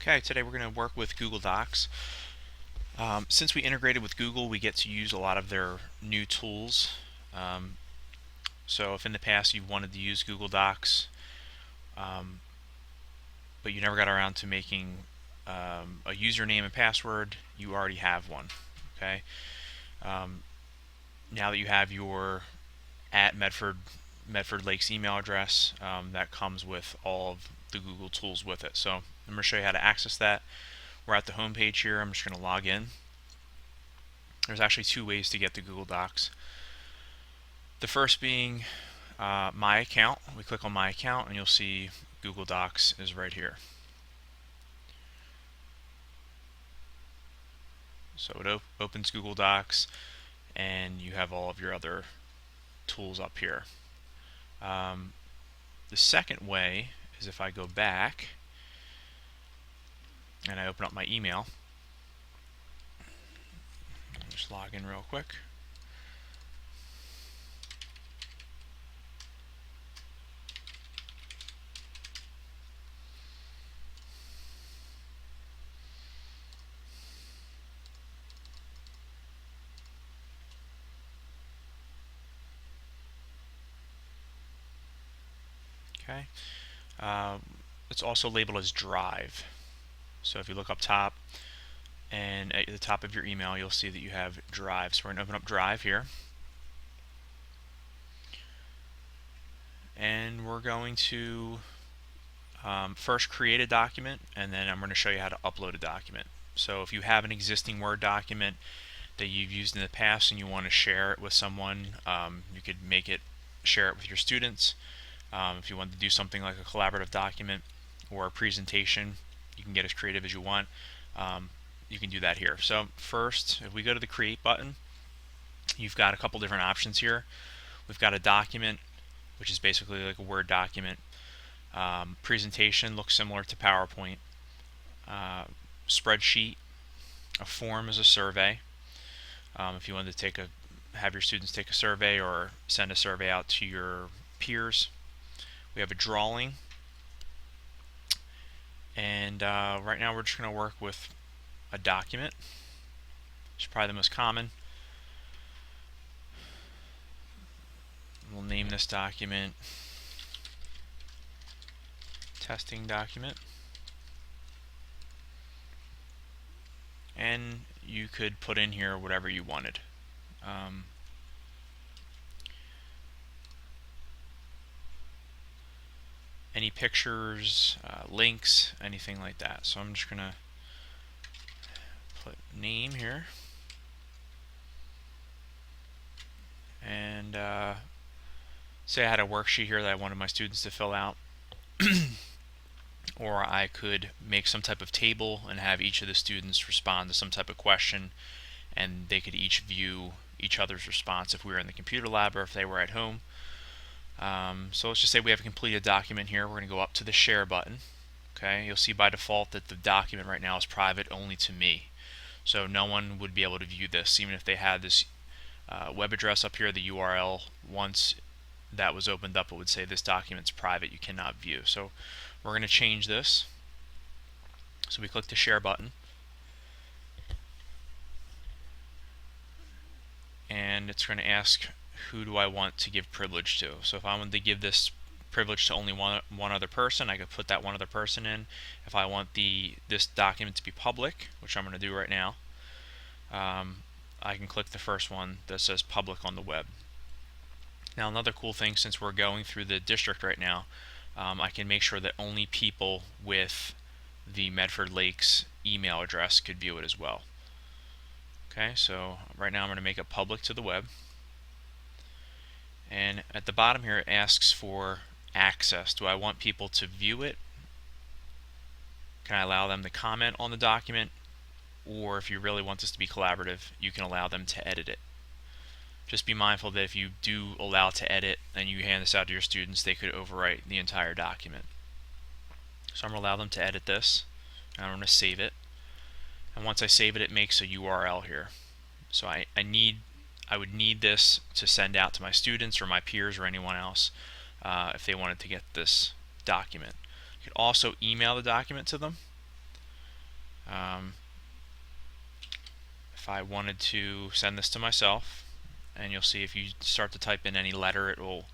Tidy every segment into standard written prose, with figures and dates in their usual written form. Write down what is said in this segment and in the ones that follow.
Okay, today we're going to work with Google Docs. Since we integrated with Google, we get to use a lot of their new tools. Um, so if in the past you've wanted to use Google Docs, um, but you never got around to making a username and password, you already have one. Okay. Um, Now that you have your at Medford Lakes email address, that comes with all of the Google tools with it. So I'm going to show you how to access that. We're at the home page here. I'm just going to log in. There's actually two ways to get to Google Docs. The first being My Account. We click on My Account and you'll see Google Docs is right here. So it opens Google Docs and you have all of your other tools up here. The second way is if I go back and I open up my email. Just log in real quick. Okay. It's also labeled as Drive. So if you look up top and at the top of your email, you'll see that you have Drive. So we're going to open up Drive here. And we're going to first create a document, and then I'm going to show you how to upload a document. So if you have an existing Word document that you've used in the past and you want to share it with someone, you could share it with your students. If you want to do something like a collaborative document or a presentation, you can get as creative as you want. You can do that here. So first, if we go to the Create button, you've got a couple different options here. We've got a document, which is basically like a Word document. Presentation looks similar to PowerPoint. Spreadsheet. A form is a survey. If you wanted to have your students take a survey or send a survey out to your peers. We have a drawing, and right now we're just going to work with a document, which is probably the most common. We'll name this document testing document, and you could put in here whatever you wanted. Any pictures, links, anything like that. So I'm just going to put name here, and say I had a worksheet here that I wanted my students to fill out. Or I could make some type of table and have each of the students respond to some type of question, and they could each view each other's response if we were in the computer lab or if they were at home. So let's just say we have a completed document here. We're going to go up to the Share button. Okay, you'll see by default that the document right now is private only to me. So no one would be able to view this, even if they had this web address up here, the URL. Once that was opened up, it would say this document's private, you cannot view. So we're going to change this. So we click the Share button, and it's going to ask who do I want to give privilege to. So if I wanted to give this privilege to only one other person, I could put that one other person in. If I want this document to be public, which I'm going to do right now, I can click the first one that says public on the web. Now another cool thing, since we're going through the district right now, I can make sure that only people with the Medford Lakes email address could view it as well. Okay, so right now I'm going to make it public to the web. And at the bottom here it asks for access. Do I want people to view it? Can I allow them to comment on the document? Or if you really want this to be collaborative, you can allow them to edit it. Just be mindful that if you do allow to edit and you hand this out to your students, they could overwrite the entire document. So I'm going to allow them to edit this, and I'm going to save it. And once I save it, it makes a URL here. So I would need this to send out to my students or my peers or anyone else if they wanted to get this document. You could also email the document to them. If I wanted to send this to myself, and you'll see if you start to type in any letter, it will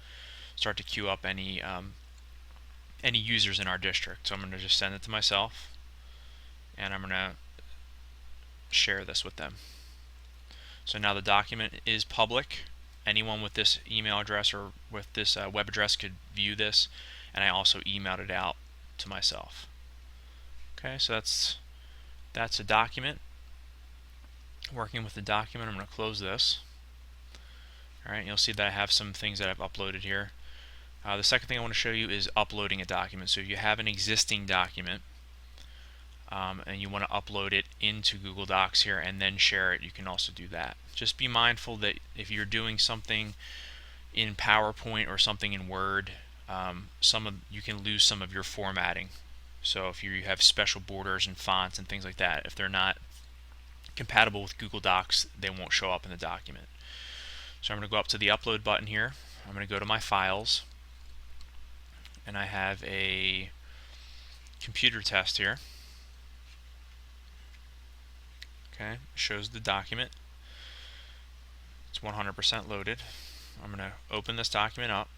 start to queue up any users in our district. So I'm going to just send it to myself, and I'm going to share this with them. So now the document is public. Anyone with this email address or with this web address could view this, and I also emailed it out to myself. Okay, so that's a document. Working with the document, I'm going to close this. Alright, you'll see that I have some things that I've uploaded here. The second thing I want to show you is uploading a document. So if you have an existing document and you want to upload it into Google Docs here and then share it, you can also do that. Just be mindful that if you're doing something in PowerPoint or something in Word, you can lose some of your formatting. So if you have special borders and fonts and things like that, if they're not compatible with Google Docs, they won't show up in the document. So I'm going to go up to the upload button here. I'm going to go to my files, and I have a computer test here. Okay, it shows the document. It's 100% loaded. I'm going to open this document up.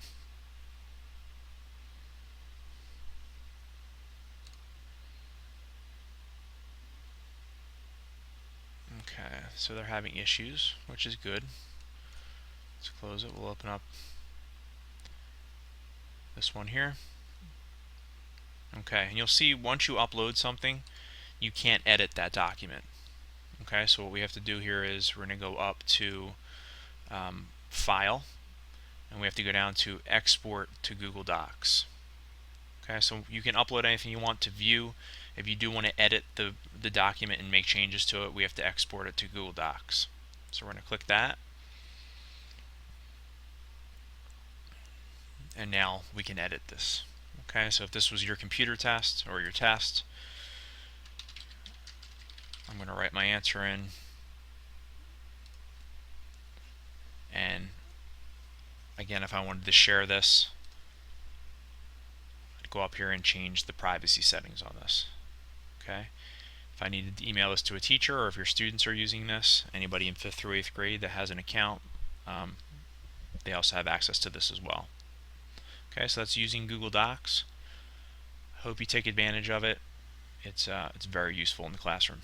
Okay, so they're having issues, which is good. Let's close it. We'll open up this one here. Okay, and you'll see once you upload something, you can't edit that document. Okay, so what we have to do here is we're going to go up to File, and we have to go down to Export to Google Docs. Okay, so you can upload anything you want to view. If you do want to edit the document and make changes to it, we have to export it to Google Docs. So we're going to click that. And now we can edit this. Okay, so if this was your computer test or your test, I'm going to write my answer in, and again, if I wanted to share this, I'd go up here and change the privacy settings on this. Okay, if I needed to email this to a teacher, or if your students are using this, anybody in 5th through 8th grade that has an account, they also have access to this as well. Okay, so that's using Google Docs. Hope you take advantage of it. It's very useful in the classroom.